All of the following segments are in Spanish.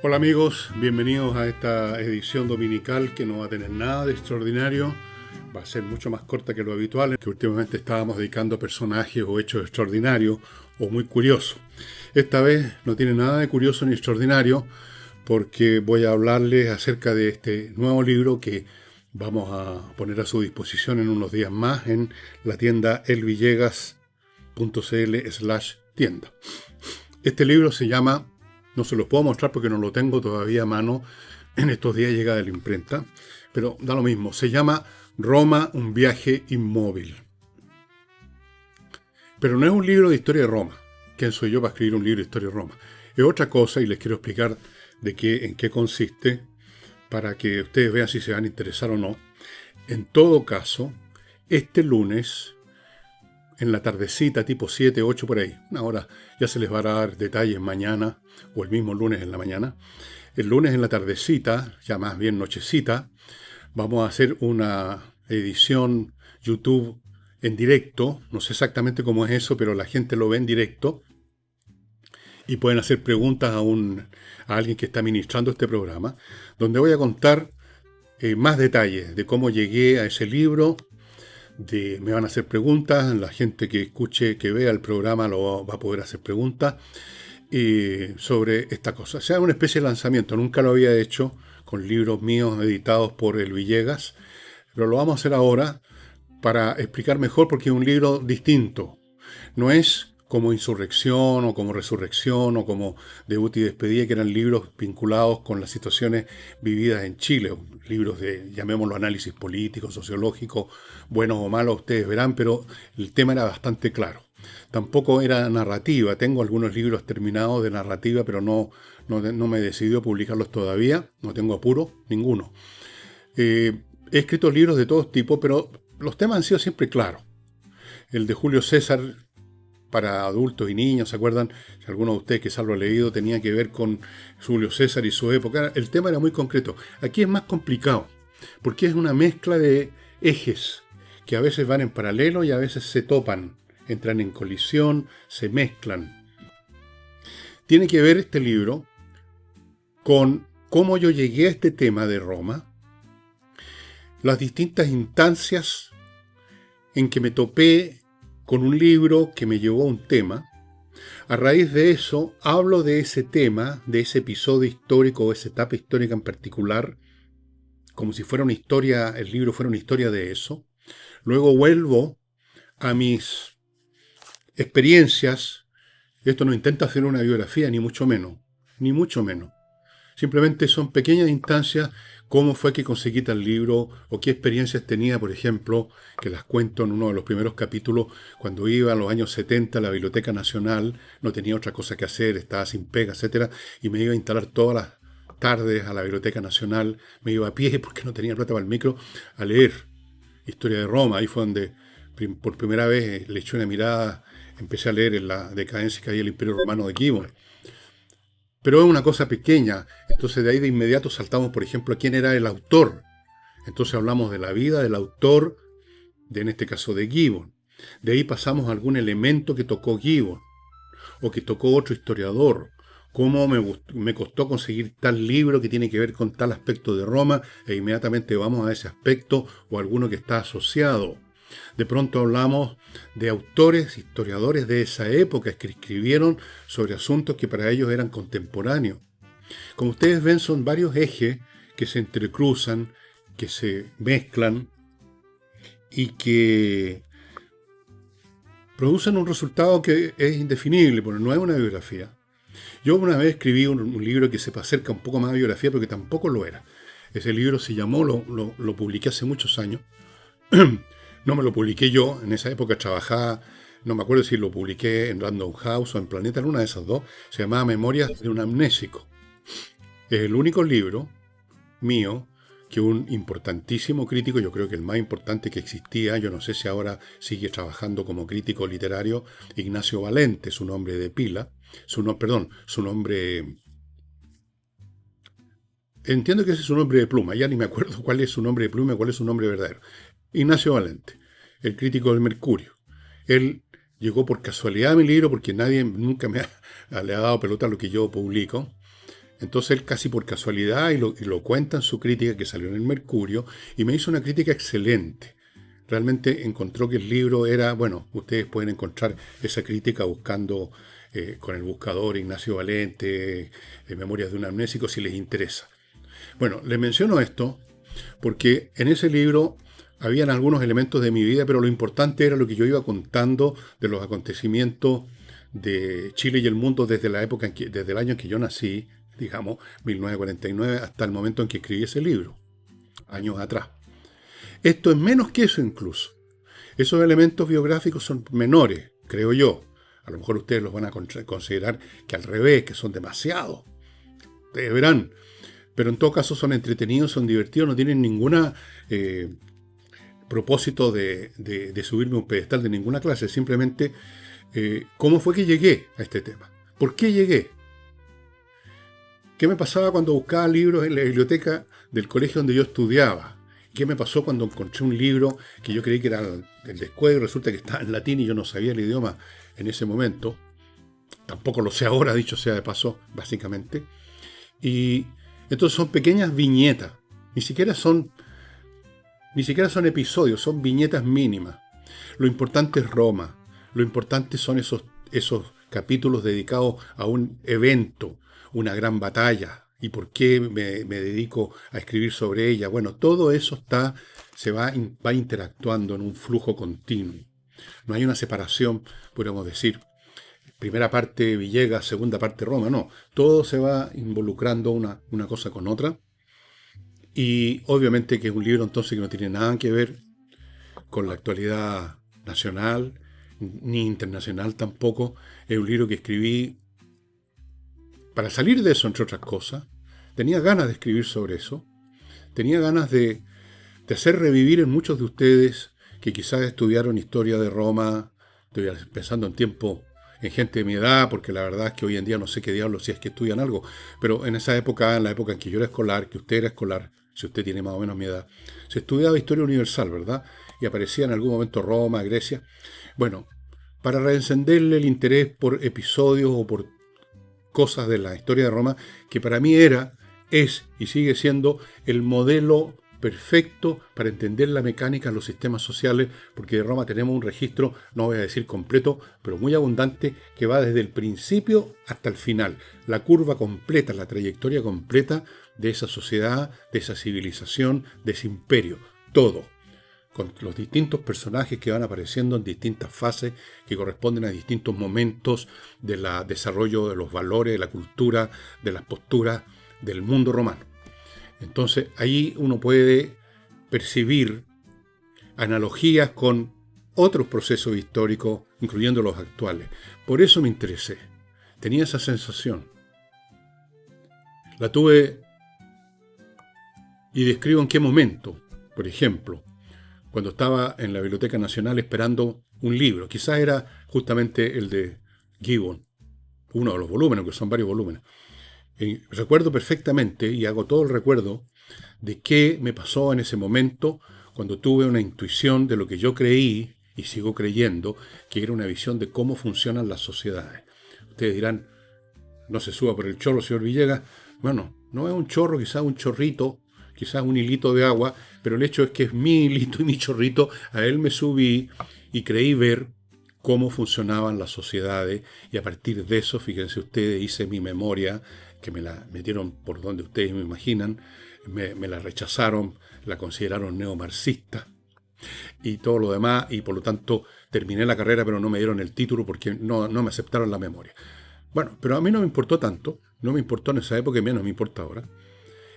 Hola amigos, bienvenidos a esta edición dominical que no va a tener nada de extraordinario, va a ser mucho más corta que lo habitual, que últimamente estábamos dedicando a personajes o hechos extraordinarios o muy curiosos. Esta vez no tiene nada de curioso ni extraordinario porque voy a hablarles acerca de este nuevo libro que vamos a poner a su disposición en unos días más en la tienda elvillegas.cl/tienda. Este libro se llama, no se los puedo mostrar porque no lo tengo todavía a mano, en estos días llega de la imprenta, pero da lo mismo, se llama Roma, un viaje inmóvil. Pero no es un libro de historia de Roma. ¿Quién soy yo para escribir un libro de historia de Roma? Es otra cosa y les quiero explicar en qué consiste para que ustedes vean si se van a interesar o no. En todo caso, este lunes, en la tardecita, tipo 7, 8 por ahí, una hora, ya se les va a dar detalles mañana o el mismo lunes en la mañana. El lunes en la tardecita, ya más bien nochecita, vamos a hacer una edición YouTube en directo. No sé exactamente cómo es eso, pero la gente lo ve en directo y pueden hacer preguntas a alguien que está ministrando este programa, donde voy a contar más detalles de cómo llegué a ese libro. Me van a hacer preguntas, la gente que escuche, que vea el programa va a poder hacer preguntas sobre esta cosa. O sea, una especie de lanzamiento, nunca lo había hecho con libros míos editados por el Villegas, pero lo vamos a hacer ahora para explicar mejor porque es un libro distinto. No es como Insurrección o como Resurrección o como Debut y Despedida, que eran libros vinculados con las situaciones vividas en Chile, libros de, llamémoslo, análisis político, sociológico, buenos o malos, ustedes verán, pero el tema era bastante claro. Tampoco era narrativa, tengo algunos libros terminados de narrativa, pero no me he decidido a publicarlos todavía, no tengo apuro, ninguno. He escrito libros de todo tipo, pero los temas han sido siempre claros. El de Julio César, para adultos y niños, ¿se acuerdan? Si alguno de ustedes quizás lo ha leído, tenía que ver con Julio César y su época. El tema era muy concreto. Aquí es más complicado, porque es una mezcla de ejes que a veces van en paralelo y a veces se topan, entran en colisión, se mezclan. Tiene que ver este libro con cómo yo llegué a este tema de Roma, las distintas instancias en que me topé con un libro que me llevó a un tema. A raíz de eso, hablo de ese tema, de ese episodio histórico o esa etapa histórica en particular, como si fuera una historia, el libro fuera una historia de eso. Luego vuelvo a mis experiencias. Esto no intenta hacer una biografía, ni mucho menos, ni mucho menos. Simplemente son pequeñas instancias, cómo fue que conseguí tal libro o qué experiencias tenía, por ejemplo, que las cuento en uno de los primeros capítulos, cuando iba en los años 70 a la Biblioteca Nacional, no tenía otra cosa que hacer, estaba sin pega, etcétera, y me iba a instalar todas las tardes a la Biblioteca Nacional, me iba a pie porque no tenía plata para el micro, a leer Historia de Roma. Ahí fue donde por primera vez le eché una mirada, empecé a leer en la decadencia que había el Imperio Romano de Gibbon. Pero es una cosa pequeña, entonces de ahí de inmediato saltamos, por ejemplo, a quién era el autor. Entonces hablamos de la vida del autor, en este caso de Gibbon. De ahí pasamos a algún elemento que tocó Gibbon, o que tocó otro historiador. Cómo me costó conseguir tal libro que tiene que ver con tal aspecto de Roma, e inmediatamente vamos a ese aspecto o alguno que está asociado. De pronto hablamos de autores, historiadores de esa época que escribieron sobre asuntos que para ellos eran contemporáneos. Como ustedes ven, son varios ejes que se entrecruzan, que se mezclan y que producen un resultado que es indefinible, porque no es una biografía. Yo una vez escribí un libro que se acerca un poco más a biografía, pero que tampoco lo era. Ese libro se llamó, lo publiqué hace muchos años. No me lo publiqué yo, en esa época trabajaba, no me acuerdo si lo publiqué en Random House o en Planeta, en una de esas dos, se llamaba Memorias de un amnésico. Es el único libro mío que un importantísimo crítico, yo creo que el más importante que existía, yo no sé si ahora sigue trabajando como crítico literario, Ignacio Valente, su nombre de pila, su nombre... Entiendo que ese es su nombre de pluma, ya ni me acuerdo cuál es su nombre de pluma y cuál es su nombre verdadero. Ignacio Valente, el crítico del Mercurio. Él llegó por casualidad a mi libro, porque nadie nunca le ha dado pelota a lo que yo publico. Entonces él casi por casualidad, y lo cuenta en su crítica que salió en el Mercurio, y me hizo una crítica excelente. Realmente encontró que el libro era, bueno, ustedes pueden encontrar esa crítica buscando con el buscador Ignacio Valente, Memorias de un amnésico, si les interesa. Bueno, les menciono esto porque en ese libro habían algunos elementos de mi vida, pero lo importante era lo que yo iba contando de los acontecimientos de Chile y el mundo desde la época desde el año en que yo nací, digamos, 1949, hasta el momento en que escribí ese libro, años atrás. Esto es menos que eso incluso. Esos elementos biográficos son menores, creo yo. A lo mejor ustedes los van a considerar que al revés, que son demasiados. Ustedes verán. Pero en todo caso son entretenidos, son divertidos, no tienen ningún propósito de subirme a un pedestal de ninguna clase. Simplemente, ¿cómo fue que llegué a este tema? ¿Por qué llegué? ¿Qué me pasaba cuando buscaba libros en la biblioteca del colegio donde yo estudiaba? ¿Qué me pasó cuando encontré un libro que yo creí que era el descuento y resulta que estaba en latín y yo no sabía el idioma en ese momento? Tampoco lo sé ahora, dicho sea de paso, básicamente. Y entonces son pequeñas viñetas. Ni siquiera son episodios, son viñetas mínimas. Lo importante es Roma. Lo importante son esos capítulos dedicados a un evento, una gran batalla. ¿Y por qué me dedico a escribir sobre ella? Bueno, todo eso va interactuando en un flujo continuo. No hay una separación, podríamos decir, primera parte Villegas, segunda parte Roma, no. Todo se va involucrando una cosa con otra. Y obviamente que es un libro entonces que no tiene nada que ver con la actualidad nacional, ni internacional tampoco. Es un libro que escribí para salir de eso, entre otras cosas. Tenía ganas de escribir sobre eso. Tenía ganas de hacer revivir en muchos de ustedes que quizás estudiaron historia de Roma, estoy pensando en gente de mi edad, porque la verdad es que hoy en día no sé qué diablos si es que estudian algo, pero en esa época, en la época en que yo era escolar, que usted era escolar, si usted tiene más o menos mi edad, se estudiaba historia universal, ¿verdad? Y aparecía en algún momento Roma, Grecia. Bueno, para reencenderle el interés por episodios o por cosas de la historia de Roma, que para mí es y sigue siendo el modelo perfecto para entender la mecánica de los sistemas sociales, porque de Roma tenemos un registro, no voy a decir completo, pero muy abundante, que va desde el principio hasta el final. La curva completa, la trayectoria completa de esa sociedad, de esa civilización, de ese imperio. Todo. Con los distintos personajes que van apareciendo en distintas fases, que corresponden a distintos momentos del desarrollo de los valores, de la cultura, de las posturas del mundo romano. Entonces, ahí uno puede percibir analogías con otros procesos históricos, incluyendo los actuales. Por eso me interesé. Tenía esa sensación. La tuve y describo en qué momento. Por ejemplo, cuando estaba en la Biblioteca Nacional esperando un libro. Quizás era justamente el de Gibbon, uno de los volúmenes, que son varios volúmenes. Recuerdo perfectamente, y hago todo el recuerdo, de qué me pasó en ese momento cuando tuve una intuición de lo que yo creí, y sigo creyendo, que era una visión de cómo funcionan las sociedades. Ustedes dirán, no se suba por el chorro, señor Villegas. Bueno, no es un chorro, quizás un chorrito, quizás un hilito de agua, pero el hecho es que es mi hilito y mi chorrito. A él me subí y creí ver cómo funcionaban las sociedades, y a partir de eso, fíjense ustedes, hice mi memoria, que me la metieron por donde ustedes me imaginan, me la rechazaron, la consideraron neomarxista y todo lo demás, y por lo tanto terminé la carrera, pero no me dieron el título porque no me aceptaron la memoria. Bueno, pero a mí no me importó tanto, no me importó en esa época y menos me importa ahora.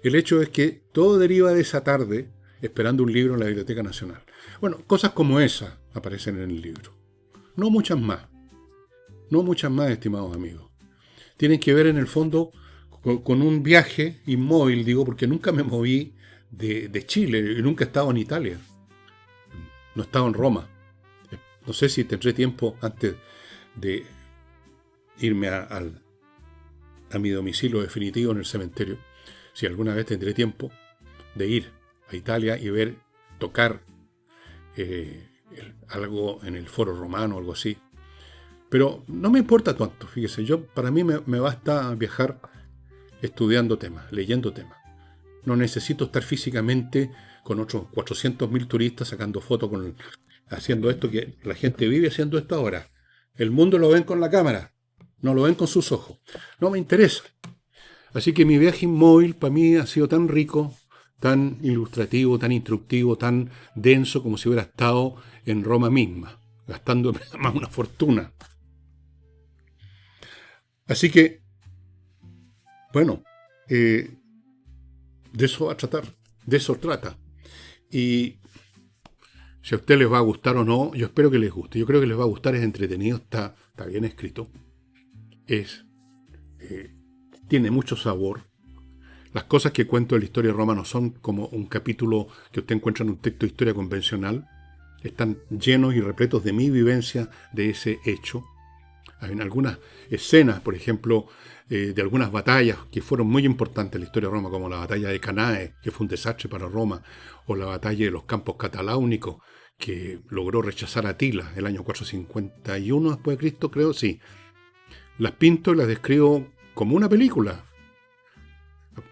El hecho es que todo deriva de esa tarde esperando un libro en la Biblioteca Nacional. Bueno, cosas como esas aparecen en el libro. No muchas más. No muchas más, estimados amigos. Tienen que ver en el fondo con un viaje inmóvil, digo, porque nunca me moví de Chile y nunca he estado en Italia. No he estado en Roma. No sé si tendré tiempo antes de irme a mi domicilio definitivo en el cementerio. Si alguna vez tendré tiempo de ir a Italia y ver, tocar algo en el Foro Romano o algo así. Pero no me importa tanto, fíjese, para mí me basta viajar estudiando temas, leyendo temas. No necesito estar físicamente con otros 400.000 turistas sacando fotos, haciendo esto que la gente vive haciendo esto ahora. El mundo lo ven con la cámara, no lo ven con sus ojos. No me interesa. Así que mi viaje inmóvil para mí ha sido tan rico, tan ilustrativo, tan instructivo, tan denso como si hubiera estado en Roma misma, gastando más una fortuna. Así que, bueno, de eso va a tratar, de eso trata. Y si a usted les va a gustar o no, yo espero que les guste. Yo creo que les va a gustar, es entretenido, está bien escrito, tiene mucho sabor. Las cosas que cuento de la historia de Roma no son como un capítulo que usted encuentra en un texto de historia convencional. Están llenos y repletos de mi vivencia de ese hecho. Hay algunas escenas, por ejemplo, de algunas batallas que fueron muy importantes en la historia de Roma, como la batalla de Canae, que fue un desastre para Roma, o la batalla de los campos cataláunicos, que logró rechazar a Atila el año 451 después de Cristo, creo, sí. Las pinto y las describo como una película,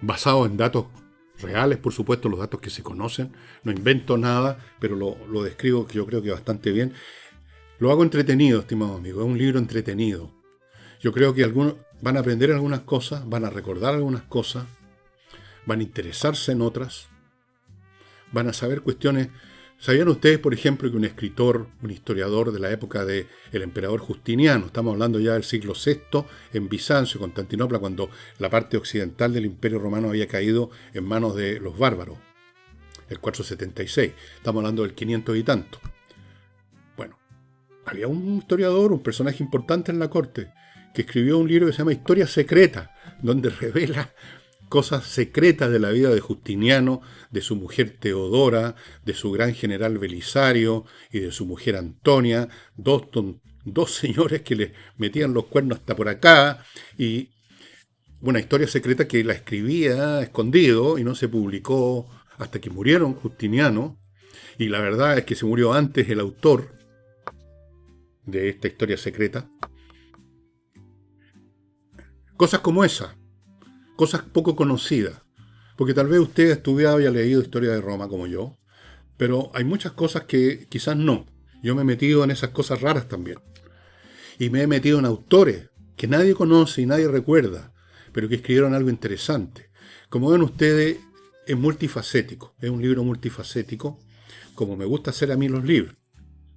basado en datos reales, por supuesto, los datos que se conocen. No invento nada, pero lo describo, que yo creo que bastante bien. Lo hago entretenido, estimado amigo, es un libro entretenido. Yo creo que algunos van a aprender algunas cosas, van a recordar algunas cosas, van a interesarse en otras, van a saber cuestiones. ¿Sabían ustedes, por ejemplo, que un escritor, un historiador de la época del emperador Justiniano, estamos hablando ya del siglo VI, en Bizancio, Constantinopla, cuando la parte occidental del Imperio Romano había caído en manos de los bárbaros, el 476, estamos hablando del 500 y tanto. Bueno, había un historiador, un personaje importante en la corte, que escribió un libro que se llama Historia Secreta, donde revela cosas secretas de la vida de Justiniano, de su mujer Teodora, de su gran general Belisario y de su mujer Antonia, dos señores que le metían los cuernos hasta por acá, y una historia secreta que la escribía escondido y no se publicó hasta que murieron Justiniano, y la verdad es que se murió antes el autor de esta historia secreta. Cosas como esa, cosas poco conocidas, porque tal vez usted estudiado y haya leído historia de Roma como yo, pero hay muchas cosas que quizás no. Yo me he metido en esas cosas raras también. Y me he metido en autores que nadie conoce y nadie recuerda, pero que escribieron algo interesante. Como ven ustedes, es multifacético, es un libro multifacético, como me gusta hacer a mí los libros,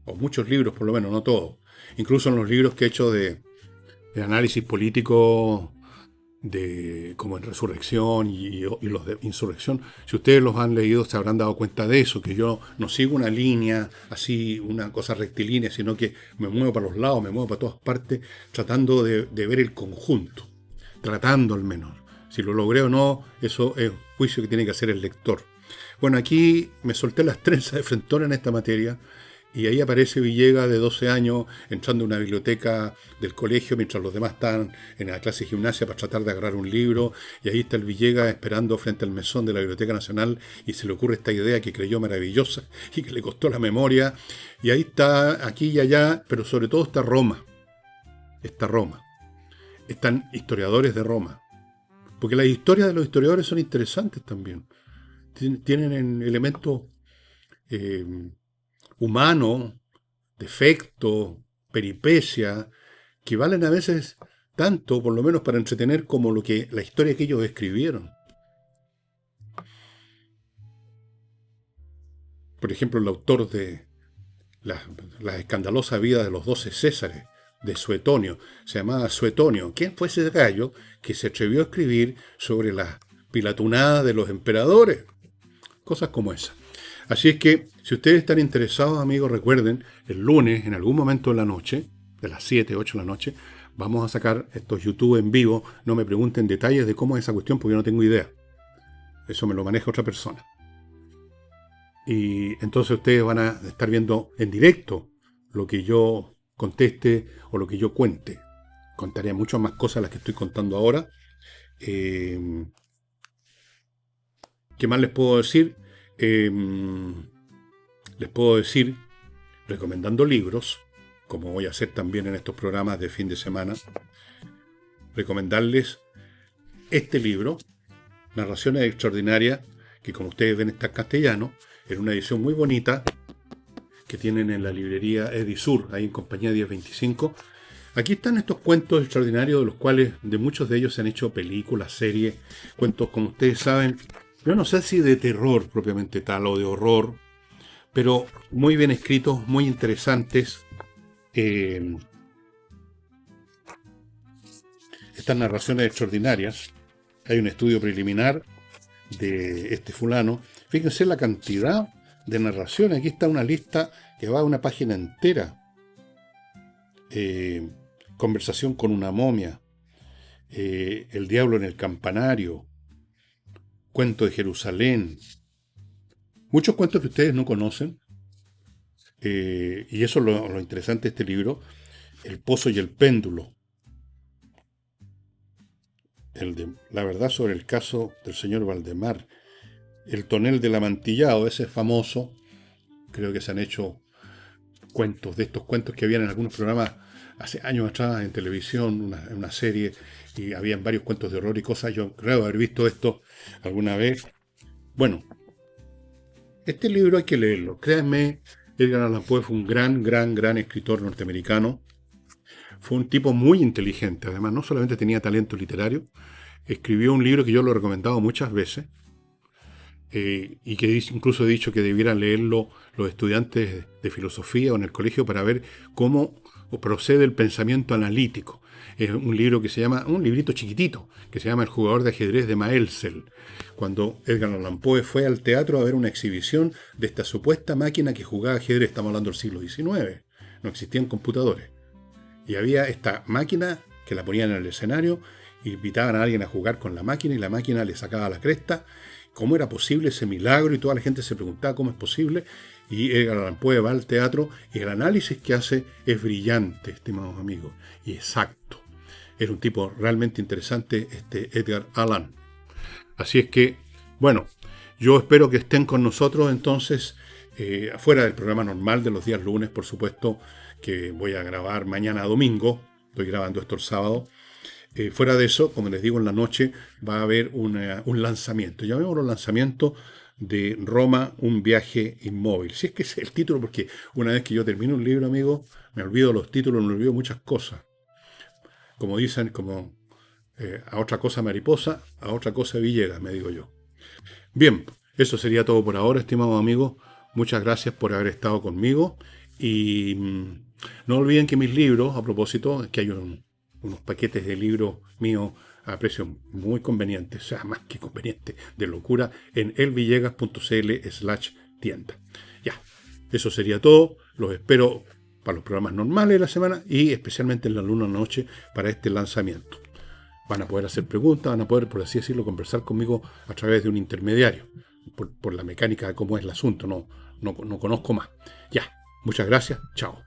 o muchos libros por lo menos, no todos. Incluso en los libros que he hecho de análisis político, como en Resurrección y los de Insurrección, si ustedes los han leído se habrán dado cuenta de eso, que yo no sigo una línea así, una cosa rectilínea, sino que me muevo para los lados, me muevo para todas partes, tratando de ver el conjunto, tratando al menos. Si lo logré o no, eso es un juicio que tiene que hacer el lector. Bueno, aquí me solté las trenzas de frentón en esta materia, y ahí aparece Villegas, de 12 años, entrando a una biblioteca del colegio mientras los demás están en la clase de gimnasia para tratar de agarrar un libro. Y ahí está el Villegas esperando frente al mesón de la Biblioteca Nacional y se le ocurre esta idea que creyó maravillosa y que le costó la memoria. Y ahí está, aquí y allá, pero sobre todo está Roma. Está Roma. Están historiadores de Roma. Porque las historias de los historiadores son interesantes también. Tienen elementos humanos, defectos, peripecias, que valen a veces tanto, por lo menos para entretener, como la historia que ellos escribieron. Por ejemplo, el autor de la escandalosa vida de los 12 Césares, de Suetonio, se llamaba Suetonio. ¿Quién fue ese gallo que se atrevió a escribir sobre las pilatunadas de los emperadores? Cosas como esas. Así es que, si ustedes están interesados, amigos, recuerden, el lunes, en algún momento de la noche, de las 7, 8 de la noche, vamos a sacar estos YouTube en vivo. No me pregunten detalles de cómo es esa cuestión, porque yo no tengo idea. Eso me lo maneja otra persona. Y entonces ustedes van a estar viendo en directo lo que yo conteste o lo que yo cuente. Contaré muchas más cosas las que estoy contando ahora. ¿Qué más les puedo decir? Les puedo decir, recomendando libros, como voy a hacer también en estos programas de fin de semana, recomendarles este libro, Narraciones Extraordinarias, que como ustedes ven está en castellano, en una edición muy bonita, que tienen en la librería Edisur, ahí en compañía 1025. Aquí están estos cuentos extraordinarios, de los cuales de muchos de ellos se han hecho películas, series, cuentos, como ustedes saben, yo no sé si de terror propiamente tal o de horror, pero muy bien escritos, muy interesantes. Estas narraciones extraordinarias, hay un estudio preliminar de este fulano. Fíjense la cantidad de narraciones. Aquí está una lista que va a una página entera. Conversación con una momia, El diablo en el campanario, Cuento de Jerusalén. Muchos cuentos que ustedes no conocen. Y eso es lo interesante de este libro. El pozo y el péndulo. La verdad sobre el caso del señor Valdemar. El tonel del amantillado, ese es famoso. Creo que se han hecho cuentos de estos cuentos que habían en algunos programas hace años atrás en televisión, una serie, y habían varios cuentos de horror y cosas. Yo creo haber visto esto alguna vez. Bueno, este libro hay que leerlo. Créanme, Edgar Allan Poe fue un gran escritor norteamericano. Fue un tipo muy inteligente. Además, no solamente tenía talento literario, escribió un libro que yo lo he recomendado muchas veces, y que incluso he dicho que debieran leerlo los estudiantes de filosofía o en el colegio para ver cómo procede el pensamiento analítico. Es un libro que se llama, un librito chiquitito, que se llama El jugador de ajedrez de Maelzel. Cuando Edgar Allan Poe fue al teatro a ver una exhibición de esta supuesta máquina que jugaba ajedrez, estamos hablando del siglo XIX, no existían computadores. Y había esta máquina que la ponían en el escenario, invitaban a alguien a jugar con la máquina y la máquina le sacaba la cresta. ¿Cómo era posible ese milagro? Y toda la gente se preguntaba cómo es posible. Y Edgar Allan Poe va al teatro y el análisis que hace es brillante, estimados amigos, y exacto. Era un tipo realmente interesante, este Edgar Allan. Así es que, bueno, yo espero que estén con nosotros entonces, afuera del programa normal de los días lunes, por supuesto, que voy a grabar mañana domingo. Estoy grabando esto el sábado. Fuera de eso, como les digo, en la noche va a haber un lanzamiento. Llamémoslo lanzamiento de Roma, un viaje inmóvil. Si es que es el título, porque una vez que yo termino un libro, amigo, me olvido los títulos, me olvido muchas cosas. Como dicen, a otra cosa mariposa, a otra cosa Villegas, me digo yo. Bien, eso sería todo por ahora, estimados amigos. Muchas gracias por haber estado conmigo. Y no olviden que mis libros, a propósito, es que hay unos paquetes de libros míos a precio muy conveniente, o sea, más que conveniente, de locura, en elvillegas.cl/tienda. Ya, eso sería todo. Los espero para los programas normales de la semana y especialmente en la luna noche para este lanzamiento. Van a poder hacer preguntas, van a poder, por así decirlo, conversar conmigo a través de un intermediario, por la mecánica de cómo es el asunto, no conozco más. Ya, muchas gracias, chao.